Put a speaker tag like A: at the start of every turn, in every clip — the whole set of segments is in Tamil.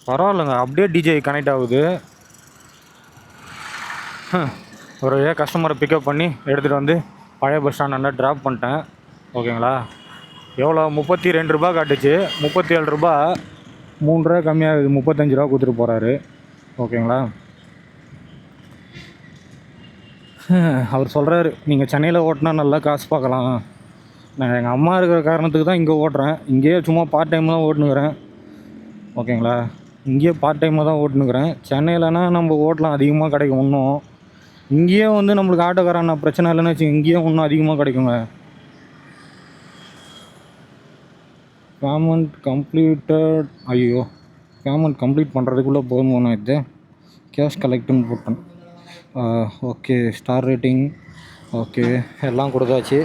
A: பரவாயில்லைங்க, அப்படியே டிஜே கனெக்ட் ஆகுது. ஒரு கஸ்டமரை பிக்கப் பண்ணி எடுத்துகிட்டு வந்து பழைய பஸ் ஸ்டாண்டாண்ட ட்ராப் பண்ணிட்டேன். ஓகேங்களா? எவ்வளோ 32 ரூபா காட்டுச்சு, 37 ரூபா, 3 ரூபா கம்மியாகுது, 35 ரூபா கொடுத்துட்டு போகிறாரு. ஓகேங்களா? அவர் சொல்கிறாரு, நீங்கள் சென்னையில் ஓட்டினா நல்லா காசு பார்க்கலாம். நான் எங்கள் அம்மா இருக்கிற காரணத்துக்கு தான் இங்கே ஓட்டுறேன். இங்கேயே சும்மா பார்ட் டைம் தான் ஓட்டுனுக்கிறேன். ஓகேங்களா? இங்கேயே பார்ட் டைமாக தான் ஓட்டுனுக்கிறேன். சென்னையிலனா நம்ம ஓட்டலாம், அதிகமாக கிடைக்கும். இன்னும் இங்கேயே வந்து நம்மளுக்கு ஆட்டோக்காரன் பிரச்சனை இல்லைன்னு வச்சு இங்கேயே இன்னும் அதிகமாக கிடைக்குங்க. Payment completed. ஐயோ, பேமெண்ட் கம்ப்ளீட் பண்ணுறதுக்குள்ளே போகணும். இது கேஷ் கலெக்ட்னு போட்டேன். ஓகே, ஸ்டார் ரேட்டிங் ஓகே, எல்லாம் கொடுத்தாச்சு.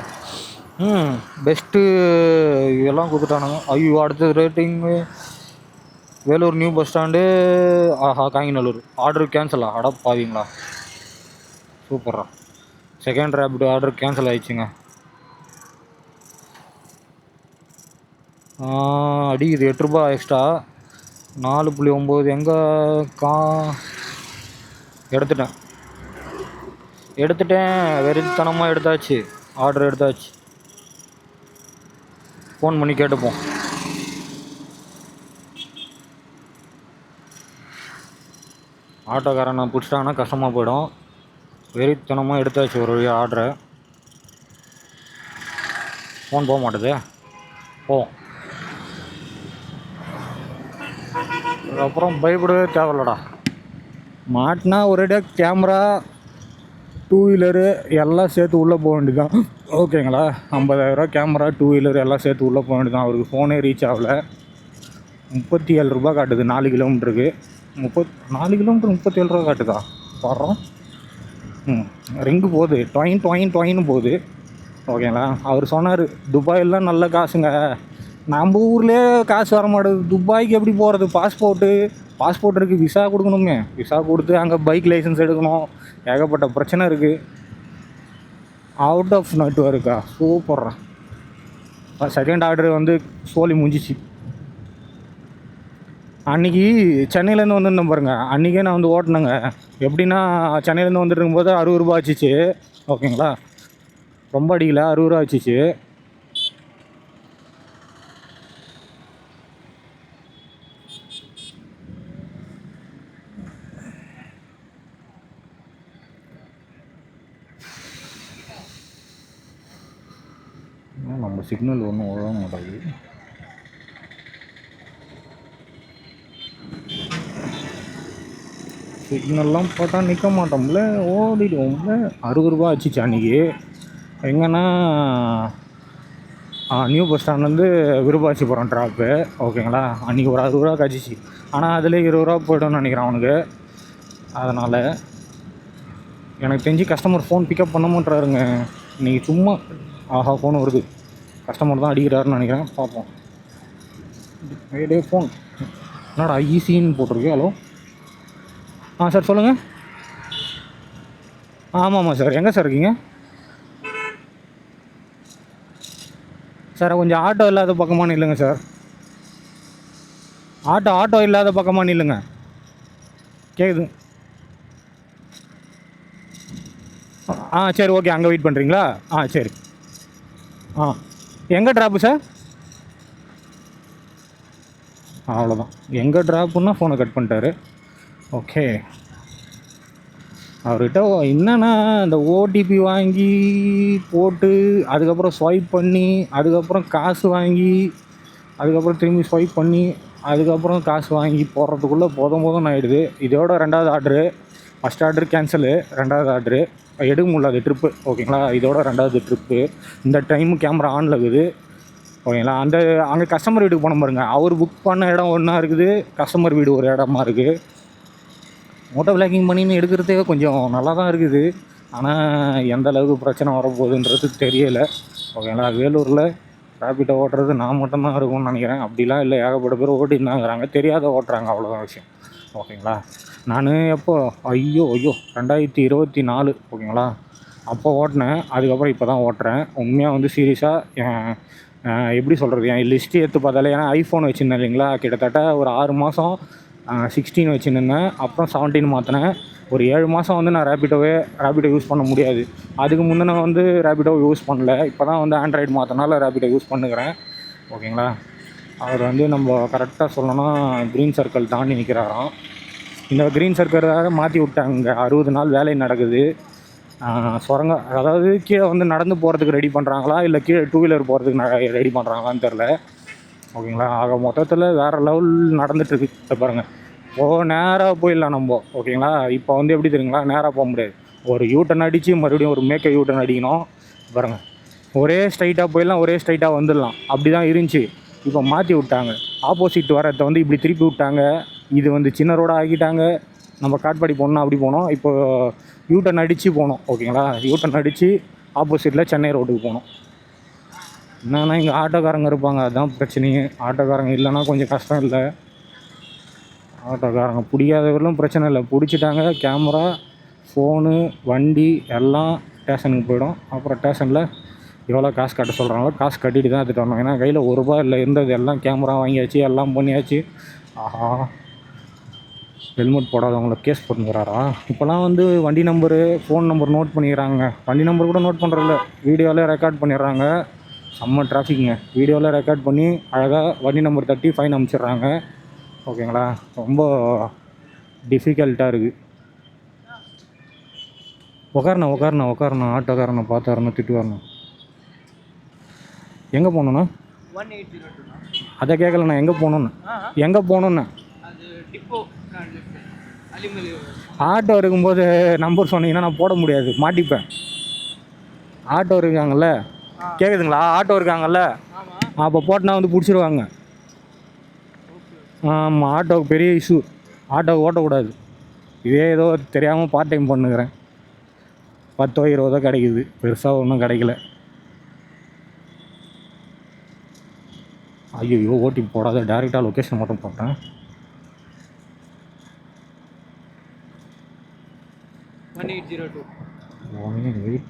A: பெஸ்ட்டு எல்லாம் கொடுத்துட்டானுங்க. ஐயோ, அடுத்தது ரேட்டிங்கு வேலூர் நியூ பஸ் ஸ்டாண்டு. ஆஹா, காங்கிநல்லூர். ஆர்டர் கேன்சலா? அடப்பாவீங்களா, சூப்பரா. செகண்ட் ரேபிட் ஆர்டர் கேன்சல் ஆகிடுச்சுங்க. அடிக்குது 8 ரூபா எக்ஸ்ட்ரா. 4.9 எங்கே எடுத்துட்டேன் வெறித்தனமாக எடுத்தாச்சு. ஆர்டர் எடுத்தாச்சு. ஃபோன் பண்ணி கேட்டுப்போம். ஆட்டோக்காரன் நான் பிடிச்சிட்டாங்கன்னா கஷ்டமாக போயிடும். வெறித்தனமாக எடுத்தாச்சு ஒரு வழியாக ஆர்டரை. ஃபோன் போக மாட்டுது. அப்புறம் பயப்படவே தேவையில்லடா. மாட்டினா ஒரேடியாக கேமரா, 2 வீலரு எல்லாம் சேர்த்து உள்ளே போக வேண்டியதுதான். ஓகேங்களா? 50,000 கேமரா, 2 வீலர் எல்லாம் சேர்த்து உள்ளே போக வேண்டியதுதான். அவருக்கு ஃபோனே ரீச் ஆகலை. 37 ரூபா காட்டுது 4 கிலோமீட்டருக்கு. 4 கிலோமீட்டர் 37 ரூபா காட்டுதா? வர்றோம். ரிங்கு போகுது, டொயின்னு போகுது. ஓகேங்களா? அவர் சொன்னார், துபாயிலாம் நல்ல காசுங்க, நம்ம ஊர்லேயே காசு வர மாட்டேது, துபாய்க்கு எப்படி போகிறது? பாஸ்போர்ட் இருக்குது, விசா கொடுக்கணுமே, விசா கொடுத்து அங்கே பைக் லைசன்ஸ் எடுக்கணும், ஏகப்பட்ட பிரச்சனை இருக்குது. அவுட் ஆஃப் நெட்வொர்க்கா? சூப்பர்றா. செகண்ட் ஆர்டர் வந்து சோலி முடிஞ்சிச்சு. அன்றைக்கி சென்னையிலேருந்து வந்துருந்தேன் பாருங்க, அன்றைக்கே நான் வந்து ஓட்டினேங்க. எப்படின்னா, சென்னையிலேருந்து வந்துட்டு இருக்கும்போது 60 ரூபா ஆச்சிச்சு. ஓகேங்களா? ரொம்ப அடிக்கல, 60 ரூபா ஆச்சிச்சு. நம்ம சிக்னல் ஒன்றும் ஒழுங்க மாட்டாது. சிக்னல்லாம் போட்டால் நிற்க மாட்டோம்ல, ஓடிடுவோம்ல. 60 ரூபா ஆச்சிச்சு அன்றைக்கி. எங்கன்னா நியூ பஸ் ஸ்டாண்ட்லேருந்து விருப்பாச்சிபுரம் ட்ராப்பு. ஓகேங்களா? அன்றைக்கி ஒரு 60 ரூபா காய்ச்சிச்சு. ஆனால் அதில் 20 ரூபா போய்டும்னு நினைக்கிறேன் அவனுக்கு. அதனால் எனக்கு தெரிஞ்சு கஸ்டமர் ஃபோன் பிக்கப் பண்ண மாட்டாருங்க இன்றைக்கி. சும்மா ஃபோன் வருது, கஸ்டமர் தான் அடிக்கிறாருன்னு நினைக்கிறேன். பார்ப்போம். ஃபோன் என்னடா ஈஸின்னு போட்டிருக்கு. ஹலோ, சார் சொல்லுங்கள். ஆமாம் சார், எங்கே சார் இருக்கீங்க சார்? கொஞ்சம் ஆட்டோ இல்லாத பக்கமாக நில்லுங்க சார். ஆட்டோ இல்லாத பக்கமாக நில்லுங்க. கேட்குது? சரி, ஓகே. அங்கே வெயிட் பண்ணுறீங்களா? சரி. எங்கே ட்ராப்பு சார்? அவ்வளோதான். எங்கே ட்ராப்புன்னா ஃபோனை கட் பண்ணிட்டாரு. ஓகே. அவர்கிட்ட என்னென்னா, இந்த ஓடிபி வாங்கி போட்டு அதுக்கப்புறம் ஸ்வைப் பண்ணி அதுக்கப்புறம் காசு வாங்கி அதுக்கப்புறம் திரும்பி ஸ்வைப் பண்ணி அதுக்கப்புறம் காசு வாங்கி போடுறதுக்குள்ளே போதும் ஆகிடுது. இதோட 2வது ஆர்டரு. ஃபஸ்ட் ஆர்டரு கேன்சலு, 2வது ஆர்டரு எடுக்க முடியல. அது ட்ரிப்பு. ஓகேங்களா? இதோட 2வது ட்ரிப்பு. இந்த டைமு கேமரா ஆனில் இருக்குது. ஓகேங்களா? அங்கே கஸ்டமர் வீட்டுக்கு போன பாருங்க, அவர் புக் பண்ண இடம் ஒன்றா இருக்குது, கஸ்டமர் வீடு ஒரு இடமா இருக்குது. மோட்டோ விளாகிங் பண்ணின்னு எடுக்கிறதே கொஞ்சம் நல்லா தான் இருக்குது. ஆனால் எந்த அளவுக்கு பிரச்சனை வரப்போகுதுன்றது தெரியலை. ஓகேங்களா? வேலூரில் ரேபிட்டை ஓட்டுறது நான் மட்டும்தான் இருக்கும்னு நினைக்கிறேன். அப்படிலாம் இல்லை, ஏகப்பட்ட பேர் ஓட்டிருந்தாங்கிறாங்க, தெரியாத ஓட்டுறாங்க, அவ்வளோதான் விஷயம். ஓகேங்களா? நான் எப்போ 2024 ஓகேங்களா, அப்போ ஓட்டினேன். அதுக்கப்புறம் இப்போ தான் ஓட்டுறேன். உண்மையாக வந்து சீரியஸாக எப்படி சொல்கிறது, என் லிஸ்ட்டு எடுத்து பார்த்தாலே, ஏன்னா ஐஃபோன் வச்சுருந்தேன் இல்லைங்களா, கிட்டத்தட்ட ஒரு 6 மாதம் 16 வச்சுருந்தேன். அப்புறம் 17 மாற்றினேன். ஒரு 7 மாதம் வந்து நான் ரேபிடோ யூஸ் பண்ண முடியாது. அதுக்கு முன்னே நான் வந்து ரேபிடோ யூஸ் பண்ணல. இப்போ தான் வந்து ஆண்ட்ராய்டு மாற்றினால ரேபிடோ யூஸ் பண்ணுகிறேன். ஓகேங்களா. அவர் வந்து நம்ம கரெக்டாக சொல்லணும்னா க்ரீன் சர்க்கிள் தாண்டி நிற்கிறாராம். இந்த க்ரீன் சர்க்கிளாக மாற்றி விட்டாங்க. 60 நாள் வேலை நடக்குது. சுரங்கம், அதாவது கீழே வந்து நடந்து போகிறதுக்கு ரெடி பண்ணுறாங்களா இல்லை கீழே 2 வீலர் போகிறதுக்கு ரெடி பண்ணுறாங்களான்னு தெரில. ஓகேங்களா. ஆக மொத்தத்தில் வேறு லெவல் நடந்துகிட்ருக்கு. இப்போ பாருங்கள், நேராக போயிடலாம் நம்ம. ஓகேங்களா. இப்போ வந்து எப்படி தெரியுங்களா, நேராக போக முடியாது. ஒரு யூட்டன் அடித்து மறுபடியும் ஒரு மேக்க யூட்டன் அடிக்கணும். பாருங்கள், ஒரே ஸ்ட்ரைட்டாக போயிடலாம், ஒரே ஸ்ட்ரைட்டாக வந்துடலாம். அப்படி தான் இருந்துச்சு. இப்போ மாற்றி விட்டாங்க. ஆப்போசிட் வரத்தை வந்து இப்படி திருப்பி விட்டாங்க. இது வந்து சின்ன ரோடாக ஆக்கிட்டாங்க. நம்ம காட்பாடி போகணுன்னா அப்படி போனோம். இப்போ யூட்டன் அடித்து போனோம். ஓகேங்களா. யூட்டன் அடித்து ஆப்போசிட்டில் சென்னை ரோட்டுக்கு போனோம். என்னன்னா இங்கே ஆட்டோக்காரங்க இருப்பாங்க, அதுதான் பிரச்சனையே. ஆட்டோக்காரங்க இல்லைன்னா கொஞ்சம் கஷ்டம் இல்லை. ஆட்டோக்காரங்க பிடிக்காதவர்களும் பிரச்சனை இல்லை, பிடிச்சிட்டாங்க. கேமரா, ஃபோனு, வண்டி எல்லாம் ஸ்டேஷனுக்கு போயிடும். அப்புறம் ஸ்டேஷனில் எவ்வளோ காசு கட்ட சொல்கிறாங்களோ காசு கட்டிட்டு தான் எடுத்துகிட்டு வரணும். ஏன்னா கையில் ₹1 இல்லை, இருந்தது எல்லாம் கேமரா வாங்கியாச்சு, எல்லாம் பண்ணியாச்சு. ஆஹா, ஹெல்மெட் போடாதவங்கள கேஸ் போட்டுக்கிறாரா. இப்போலாம் வந்து வண்டி நம்பரு, ஃபோன் நம்பர் நோட் பண்ணிக்கிறாங்க. வண்டி நம்பர் கூட நோட் பண்ணுறதில்ல, வீடியோவில் ரெக்கார்ட் பண்ணிடுறாங்க. செம்ம டிராஃபிக்குங்க. வீடியோவில் ரெக்கார்ட் பண்ணி அழகாக வண்டி நம்பர் தட்டி ஃபைன் அனுப்பிச்சிடுறாங்க. ஓகேங்களா. ரொம்ப டிஃபிகல்ட்டாக இருக்குது. உக்காரணம் ஆட்டோக்காரனை பார்த்தாருன்னு திட்டுவாருண்ணா. எங்கே போகணுண்ணா? அதை கேட்கலண்ணா, எங்கே போகணுன்னு. ஆட்டோ இருக்கும்போது நம்பர் சொன்னீங்கன்னா நான் போட முடியாது, மாட்டிப்பேன். ஆட்டோ இருக்காங்கல்ல, கேட்குதுங்களா? ஆட்டோ இருக்காங்கல்ல, அப்போ போட்டனா வந்து பிடிச்சிருவாங்க. ஆமாம், ஆட்டோவுக்கு பெரிய இஷ்யூ. ஆட்டோ ஓட்டக்கூடாது. இதே ஏதோ தெரியாமல் பார்ட் டைம் பண்ணுக்கிறேன். 10 20 கிடைக்குது, பெருசாக ஒன்றும் கிடைக்கல. ஐயோ, ஓட்டி போடாத, டேரெக்டாக லொக்கேஷன் மட்டும் போட்டேன்.
B: 1802
A: 18.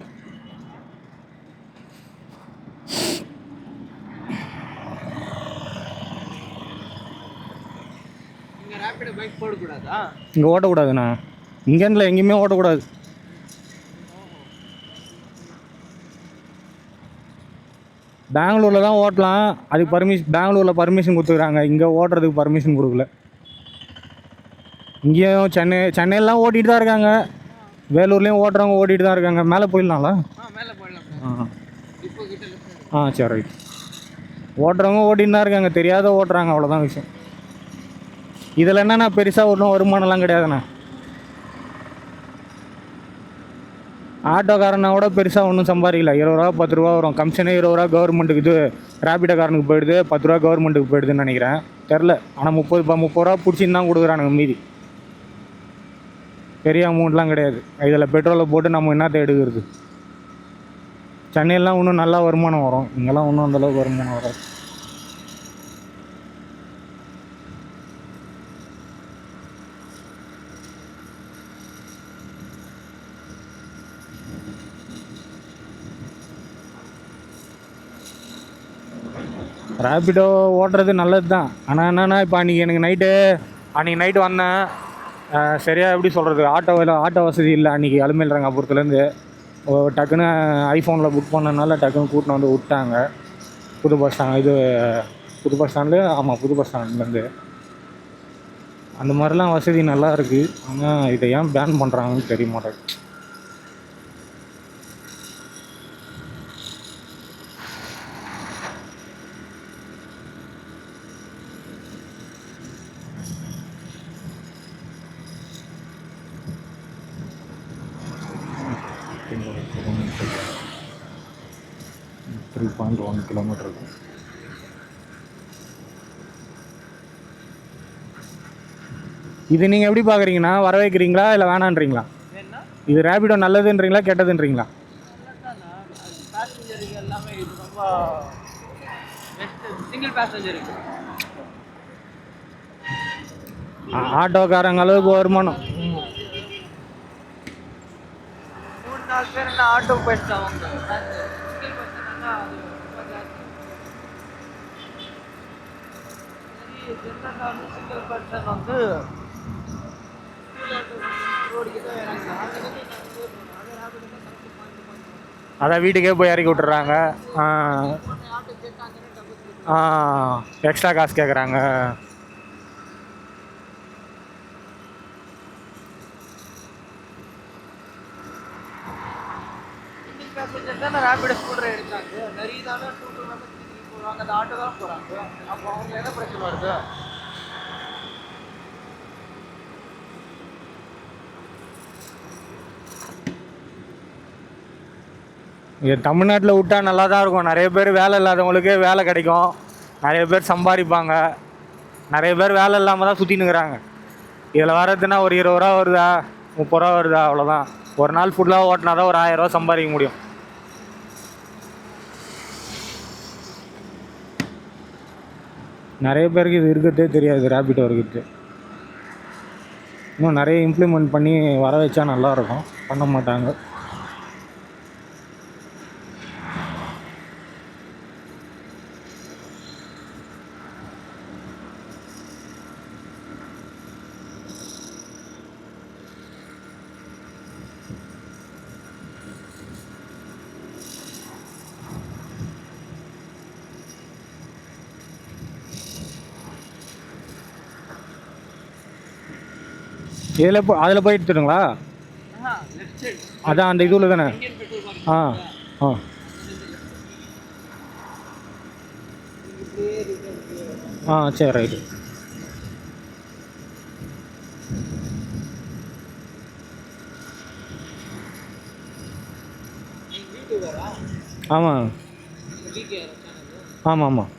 B: ரேபிடோ பைக் போடக்கூடாதா?
A: இங்கே ஓட்டக்கூடாதுண்ணா. இங்கேருந்துல எங்கேயுமே ஓட்டக்கூடாது. பெங்களூரில் தான் ஓட்டலாம். அதுக்கு பெங்களூரில் பர்மிஷன் கொடுத்துக்கிறாங்க. இங்கே ஓட்டுறதுக்கு பர்மிஷன் கொடுக்கல. இங்கேயும் சென்னையெல்லாம் ஓட்டிகிட்டு தான் இருக்காங்க. வேலூர்லேயும் ஓட்டுறவங்க ஓட்டிகிட்டு தான் இருக்காங்க. மேலே போயிடலாங்களா?
B: மேலே போயிடலாம்.
A: சரி, ரைட். ஓட்டுறவங்க ஓட்டிகிட்டு தான் இருக்காங்க, தெரியாத ஓட்டுறாங்க, அவ்வளோதான் விஷயம். இதில் என்னன்னா பெருசாக ஒன்றும் வருமானம்லாம் கிடையாதுண்ணா. ஆட்டோக்காரனோட பெருசாக ஒன்றும் சம்பாதிக்கல. ₹20 ₹10 வரும். கமிஷனே ₹20 கவர்மெண்ட்டுக்கு. இது ரேபிடோக்காரனுக்கு போயிடுது, ₹10 கவர்மெண்ட்டுக்கு போயிடுதுன்னு நினைக்கிறேன், தெரில. ஆனால் ₹30 பிடிச்சின்னு தான் கொடுக்குறானுங்க மீதி. பெரிய அமௌண்ட்லாம் கிடையாது. இதில் பெட்ரோலை போட்டு நம்ம என்னத்தை எடுக்கிறது? சென்னையெல்லாம் இன்னும் நல்லா வருமானம் வரும், இங்கெல்லாம் இன்னும் அந்தளவுக்கு வருமானம் வராது. ரேபிடோ ஓட்டுறது நல்லது தான். ஆனால் என்னென்னா இப்போ அன்றைக்கி நைட்டு வந்தேன். சரியாக எப்படி சொல்கிறது, ஆட்டோ வசதி இல்லை அன்றைக்கி அலுமையில் ரங்காபுரத்துலேருந்து. டக்குன்னு ஐஃபோனில் புக் பண்ணனால டக்குன்னு கூட்டின்னு வந்து விட்டாங்க புது பஸ் ஸ்டாண்ட்லேயே. ஆமாம், புது பஸ் ஸ்டாண்ட்லேருந்து. அந்த மாதிரிலாம் வசதி நல்லா இருக்குது. ஆனால் இதை ஏன் பேன் பண்ணுறாங்கன்னு தெரிய மாட்டேங்குது. .1 கிலோமீட்டர் இருக்கும். இது நீங்கள் எப்படி பார்க்குறீங்கண்ணா? வர வைக்கிறீங்களா இல்லை வேணான்றீங்களா? இது ரேபிடோ நல்லதுன்றீங்களா கெட்டதுன்றீங்களா? ஆட்டோக்காரங்க அளவுக்கு வருமானம்.
B: 3-4 பேர் என்ன ஆட்டோ போயிட்டாங்க. ஜென்ரல் சிங்கிள் பர்சன் வந்து ரோடுக்கு தான் இறங்குறாங்க. அங்கேருந்து அதே ரேபிடோ கரெக்ட் பாயிண்ட்
A: அதான் வீட்டுக்கே போய் இறக்கி விட்டுறாங்க.
B: ஆட்டோ கேட்டாங்கன்னு டபுள்
A: எக்ஸ்ட்ரா காசு கேட்குறாங்க.
B: சிங்கிள் பேசஞ்சர் தான் ரேபிடோ ஸ்கூட்டர் எடுத்தாங்க. நிறைய தானே டூ வந்து போகிறாங்க, அந்த ஆட்டோ தான் போகிறாங்க. அப்போ அவங்க என்ன பிரச்சனை வருது?
A: இங்கே தமிழ்நாட்டில் விட்டா நல்லா தான் இருக்கும். நிறைய பேர் வேலை இல்லாதவங்களுக்கு வேலை கிடைக்கும், நிறைய பேர் சம்பாதிப்பாங்க, நிறைய பேர் வேலை இல்லாமல் தான் சுற்றினுங்கிறாங்க. இதில் வர்றதுன்னா ஒரு 20 ரூபா வருதா, 30 ரூபா வருதா, அவ்வளோதான். ஒரு நாள் ஃபுல்லாக ஓட்டினா தான் ஒரு 1000 ரூபா சம்பாதிக்க முடியும். நிறைய பேருக்கு இது இருக்கிறதே தெரியாது, ரேபிடோ இருக்குது. இன்னும் நிறைய இம்ப்ளிமெண்ட் பண்ணி வர வச்சா நல்லாயிருக்கும், பண்ண மாட்டாங்க. அதில் போய் எடுத்துடுங்களா? அதான் அந்த இதுவில் தானே. ஆ ஆ சரி, ரைட்டு. ஆமாம் ஆமாம் ஆமாம்.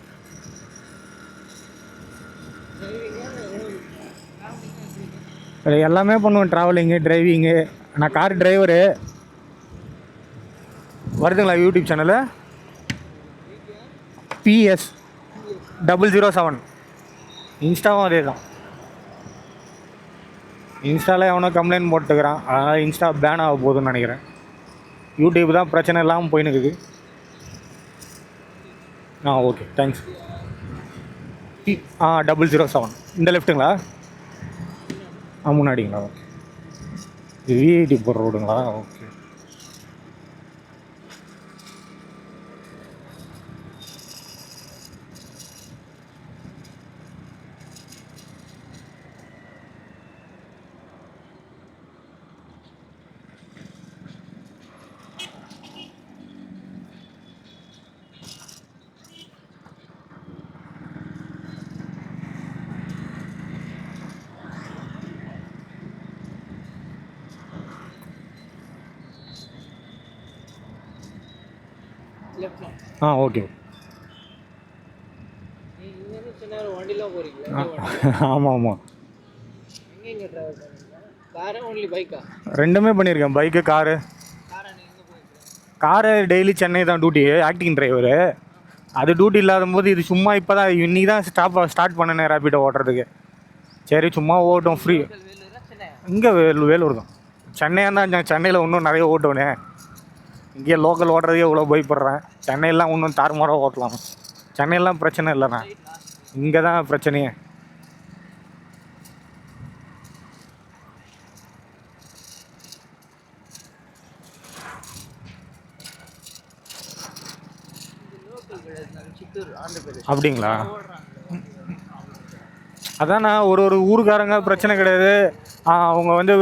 A: எல்லாமே பண்ணுவேன், ட்ராவலிங்கு, டிரைவிங்கு. நான் கார் டிரைவரு. வருதுங்களா யூடியூப் சேனலு? PS007. இன்ஸ்டாவும் அதே தான். இன்ஸ்டாவில் எவனோ கம்ப்ளைண்ட் போட்டுக்கிறான், அதனால் இன்ஸ்டா பேன் ஆக போகுதுன்னு நினைக்கிறேன். யூடியூப் தான் பிரச்சனை இல்லாமல் போயின்னு இருக்குது. Okay, thanks. 007 இந்த லெஃப்ட்டுங்களா? முன்னாடிங்களா? ஓகே. இது விஐடி போகிற ரோடுங்களா? ஓகே. ஓகே.
B: வண்டிலாம் போறீங்களா?
A: ஆமாம் ஆமாம்.
B: எங்கே ட்ராவல் பண்ணுறீங்க? காரா ஒன்லி பைக்கா?
A: ரெண்டுமே பண்ணியிருக்கேன், bike, car. Car daily Chennai தான் டியூட்டி, ஆக்டிங் டிரைவரு. அது டியூட்டி இல்லாத போது இது சும்மா இப்போ தான் இன்றைக்கி தான் ஸ்டார்ட் பண்ணேன் ரேபிடோ ஓட்டுறதுக்கு. சரி சும்மா ஓட்டும், ஃப்ரீ. இங்கே வேலூர் தான். சென்னையாக தான், சென்னையில் இன்னும் நிறைய ஓட்டுவேனே. இங்கே லோக்கல் ஓட்டுறதுக்கே இவ்வளோ பயப்படுறேன். சென்னையெல்லாம் இன்னும் தாறுமாறாக ஓட்டலாம். சென்னையெல்லாம் பிரச்சனை இல்லைண்ணா, இங்கே தான் பிரச்சனையே. அப்படிங்களா? அதாண்ணா, ஒரு ஊருக்காரங்க பிரச்சனை கிடையாது. அவங்க வந்து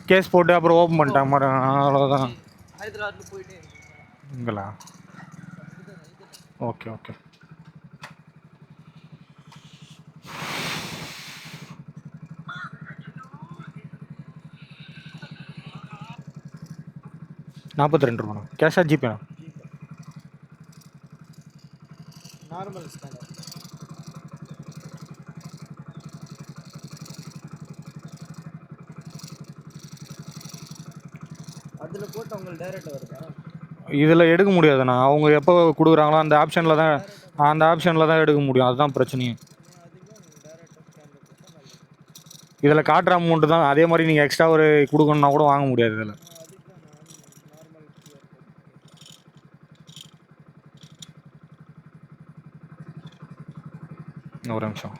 A: கேஸ் போட்டு அப்புறம் ஓப்பன் பண்ணிட்டாங்க மாதிரி, அவ்வளோதான். இங்களா? Okay okay. ₹42 கேஷா ஜிபேண்ணா?
B: Normal scanner. அதில் போட்டு உங்களுக்கு டைரெக்டாக வருதா?
A: இதில் எடுக்க முடியாதுண்ணா, அவங்க எப்போ கொடுக்குறாங்களோ அந்த ஆப்ஷனில் தான் எடுக்க முடியும். அதுதான் பிரச்சனையே. இதில் காட்டுற அமௌண்ட்டு தான். அதே மாதிரி நீங்கள் எக்ஸ்ட்ரா ஒரு கொடுக்கணுன்னா கூட வாங்க முடியாது இதில். ஒரு நிமிஷம்.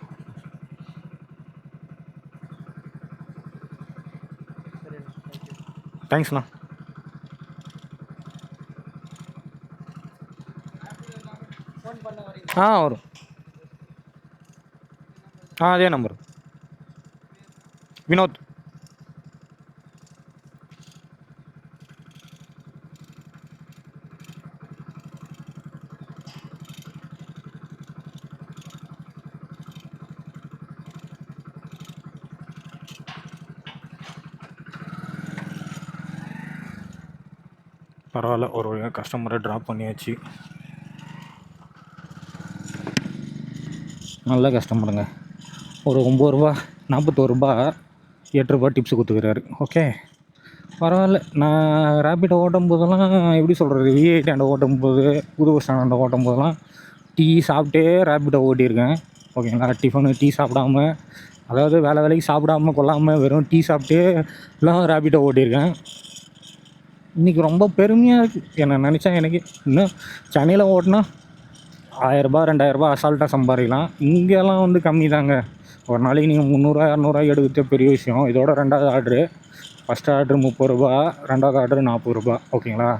A: தேங்க்ஸ்ண்ணா.
B: ஃபோன் பண்ண வரீங்க?
A: வரும். அதே நம்பர். வினோத். பரவாயில்ல, ஒரு வழியாக கஸ்டமரை ட்ராப் பண்ணியாச்சு. நல்ல கஸ்டமருங்க. ஒரு 9 ரூபா 41 ரூபா 8 ரூபா டிப்ஸ் கொடுத்துக்கிறாரு. ஓகே, பரவாயில்ல. நான் ரேபிடோ ஓட்டும் போதெல்லாம் எப்படி சொல்கிறது, V8 ஆண்ட ஓட்டும் போது, புது பஸ் ஸ்டாண்ட் ஓட்டும் போதெல்லாம் டீ சாப்பிட்டே ரேபிடோ ஓட்டியிருக்கேன். ஓகேங்களா, டிஃபனு டீ சாப்பிடாம, அதாவது வேலைக்கு சாப்பிடாம கொள்ளாமல் வெறும் டீ சாப்பிட்டே எல்லாம் ரேபிடோ ஓட்டியிருக்கேன். இன்றைக்கி ரொம்ப பெருமையாக இருக்குது. என்ன நினச்சா எனக்கு இன்னும் சென்னையில் ஓட்டினா 1000 ரூபா 2000 ரூபா அசால்ட்டாக சம்பாதிக்கலாம். இங்கெல்லாம் வந்து கம்மி தாங்க. ஒரு நாளைக்கு நீங்கள் 300 200 எடுக்கிறதே பெரிய விஷயம். இதோட 2வது ஆர்டரு, ஃபஸ்ட் ஆர்டரு 30 ரூபா, 2வது ஆர்டரு 40 ரூபா. ஓகேங்களா,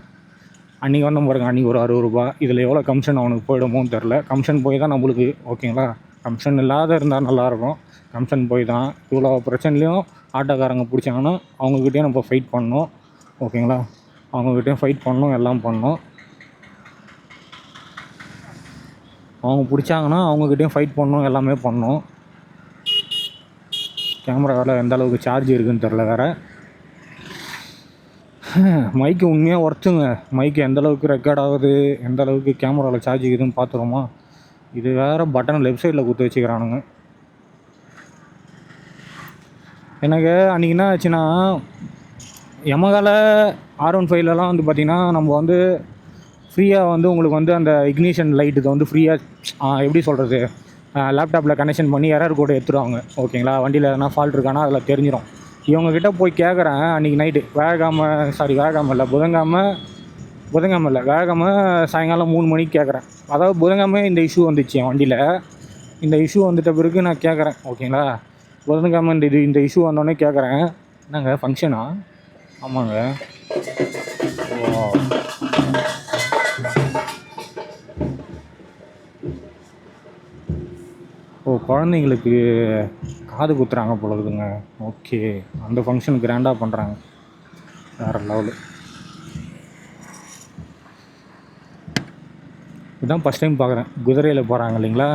A: அன்றைக்கி வந்த பாருங்க, அன்றைக்கி ஒரு 60 ரூபா. இதில் எவ்வளோ கமிஷன் அவனுக்கு போயிடுமோன்னு தெரில. கமிஷன் போய் தான் நம்மளுக்கு. ஓகேங்களா, கமிஷன் இல்லாத இருந்தால் நல்லாயிருக்கும். கமிஷன் போய் தான் இவ்வளோ பிரச்சனைலையும் ஆட்டோக்காரங்க பிடிச்சாங்கன்னா அவங்கக்கிட்டே நம்ம ஃபைட் பண்ணணும். ஓகேங்களா, அவங்கக்கிட்டேயும் ஃபைட் பண்ணணும், எல்லாம் பண்ணணும். அவங்க பிடிச்சாங்கன்னா அவங்கக்கிட்டேயும் ஃபைட் பண்ணணும், எல்லாமே பண்ணணும். கேமராவில் எந்த அளவுக்கு சார்ஜ் இருக்குதுன்னு தெரில வேறு. மைக்கு உண்மையாக ஒர்த்துங்க. மைக்கு எந்தளவுக்கு ரெக்கார்ட் ஆகுது, எந்த அளவுக்கு கேமராவில் சார்ஜ் இருக்குதுன்னு பார்த்துருவோமா. இது வேறு பட்டன் லெஃப்ட் சைடில் கொடுத்து வச்சுக்கிறானுங்க. எனக்கு அன்றைக்கி என்ன ஆச்சுன்னா, யமகால R15லலாம் வந்து பார்த்திங்கன்னா நம்ம வந்து ஃப்ரீயாக வந்து உங்களுக்கு வந்து அந்த இக்னிஷன் லைட்டுக்கு வந்து ஃப்ரீயாக எப்படி சொல்கிறது, லேப்டாப்பில் கனெக்ஷன் பண்ணி எரர் கோடு எடுத்துருவாங்க. ஓகேங்களா, வண்டியில் எதனா ஃபால்ட் இருக்கானா அதில் தெரிஞ்சிடும். இவங்கக்கிட்ட போய் கேட்குறேன் அன்றைக்கி நைட்டு, வேகாமல் இல்லை வேகாமல் சாயங்காலம் 3 மணிக்கு கேட்குறேன். அதாவது புதன்கிழமை இந்த இஷ்யூ வந்துச்சு என் வண்டியில். இந்த இஷ்யூ வந்துட்ட பிறகு நான் கேட்குறேன். ஓகேங்களா, புதன்கிழமை இந்த இஷ்யூ வந்தோடனே கேட்குறேன், என்னங்க ஃபங்க்ஷனா? ஆமாங்க. குழந்தைங்களுக்கு காது குத்துறாங்க போல இருக்குதுங்க. ஓகே, அந்த ஃபங்க்ஷன் கிராண்டாக பண்ணுறாங்க, வேறு லெவலு. இதுதான் ஃபஸ்ட் டைம் பார்க்குறேன். குதிரையில் போகிறாங்க இல்லைங்களா,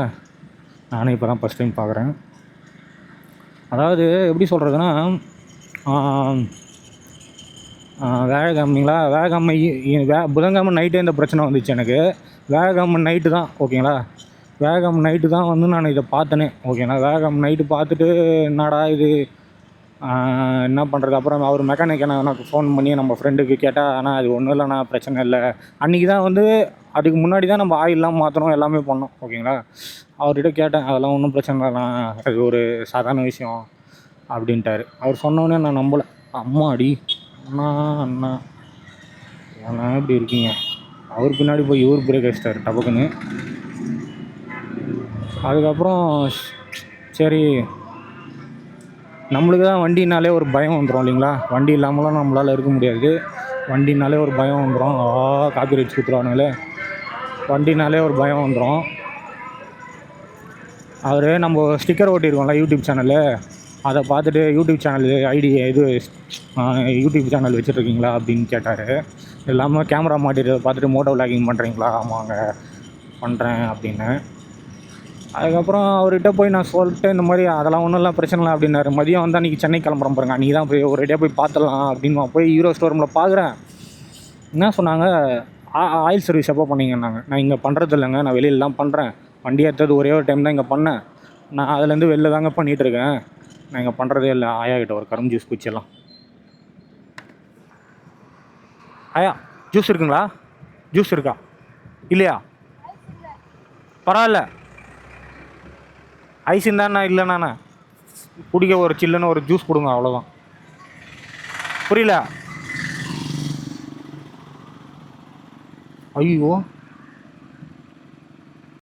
A: நானே இப்போ தான் ஃபஸ்ட் டைம் பார்க்குறேன். அதாவது எப்படி சொல்கிறதுன்னா, வேகம்ங்களா, புதன்கிழமை நைட்டே இந்த பிரச்சனை வந்துச்சு எனக்கு. வேகம்மை நைட்டு தான். ஓகேங்களா, வேகம் நைட்டு தான் வந்து நான் இதை பார்த்தேனே. ஓகேங்களா, வேகம் நைட்டு பார்த்துட்டு என்னடா இது என்ன பண்ணுறது. அப்புறம் அவர் மெக்கானிக்கை எனக்கு ஃபோன் பண்ணி நம்ம ஃப்ரெண்டுக்கு கேட்டால், ஆனால் அது ஒன்றும் இல்லைண்ணா, பிரச்சனை இல்லை. அன்றைக்கி தான் வந்து அதுக்கு முன்னாடி தான் நம்ம ஆயிலெலாம் மாற்றணும், எல்லாமே பண்ணோம். ஓகேங்களா, அவர்கிட்ட கேட்டேன், அதெல்லாம் ஒன்றும் பிரச்சனை இல்லைண்ணா, அது ஒரு சாதாரண விஷயம் அப்படின்ட்டார். அவர் சொன்னோடனே நான் நம்பலை. அம்மாடி அண்ணா ஏன்னா இப்படி இருக்கீங்க. அவர் பின்னாடி போய் இவர் பிரேக் அடிச்சிட்டார் டபக்குன்னு. அதுக்கப்புறம் சரி, நம்மளுக்கு தான் வண்டினாலே ஒரு பயம் வந்துடும் இல்லைங்களா. வண்டி இல்லாமலாம் நம்மளால் இருக்க முடியாது. வண்டினாலே ஒரு பயம் வந்துடும். Copy rights கொடுத்துருவானுங்களே. வண்டினாலே ஒரு பயம் வந்துடும். அவர் நம்ம ஸ்டிக்கர் ஓட்டியிருக்கோம்ல யூடியூப் சேனலு, அதை பார்த்துட்டு YouTube channel ID YouTube channel வச்சுருக்கீங்களா அப்படின்னு கேட்டார். இல்லாமல் கேமரா மாட்டிட்டு பார்த்துட்டு மோட்டோ விளாகிங் பண்ணுறீங்களா? ஆமாங்க பண்ணுறேன் அப்படின்னு. அதுக்கப்புறம் அவர்கிட்ட போய் நான் சொல்லிட்டு, இந்த மாதிரி அதெல்லாம் ஒன்றும் இல்லை, பிரச்சனை இல்லை அப்படின்னாரு. மதியம் வந்து அன்றைக்கி சென்னை கிளம்புறேன் பாருங்க, அன்றைக்கி தான் போய் ஒரு ரெடியாக போய் பார்த்துடலாம் அப்படின்னு போய் ஹீரோ ஸ்டோரூமில் பார்க்குறேன். என்ன சொன்னாங்க, ஆயில் சர்வீஸ் எப்போ பண்ணீங்கன்னாங்க. நான் இங்கே பண்ணுறது இல்லைங்க, நான் வெளியிலலாம் பண்ணுறேன். வண்டி எடுத்தது ஒரே ஒரு டைம் தான் இங்கே பண்ணேன். நான் அதுலேருந்து வெளில தாங்க பண்ணிகிட்ருக்கேன். நான் இங்கே பண்ணுறதே இல்லை. ஆயா கிட்ட ஒரு கரும்பு ஜூஸ் குடிச்சிடலாம். ஆயா ஜூஸ் இருக்குங்களா? ஜூஸ் இருக்கா இல்லையா? பரவாயில்ல, ஐஸ் இருந்தாண்ணா இல்லைண்ணா, குடிக்க ஒரு சில்லுன்னு ஒரு ஜூஸ் கொடுங்க, அவ்வளோதான். புரியல? ஐயோ,